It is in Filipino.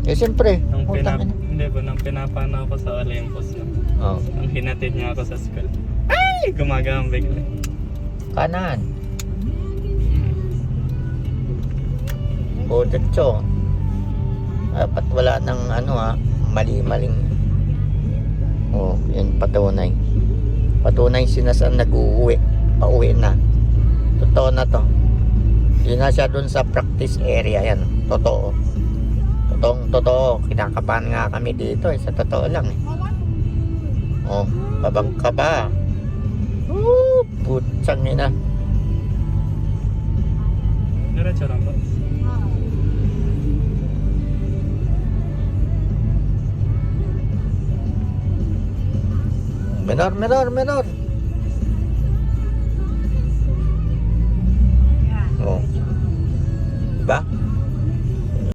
Eh, siyempre. Nung Utang ina. hindi ba, nung pinapano ako sa Olympus, no? Oh, Nung hinatid niya ako sa school. Ay! Gumagawang bigla. kanan. Diretso. Dapat wala ng mali-maling. Oh, yun patunay. Patunay sinasan nag-uuwi. Pauwi na. Totoo na to. Yun na siya dun sa practice area yan. Totoo. Totoo. Kinakabahan nga kami dito sa totoo lang eh. Oh, babangka ba? Putsang ina. Diretso lang ba? Menor.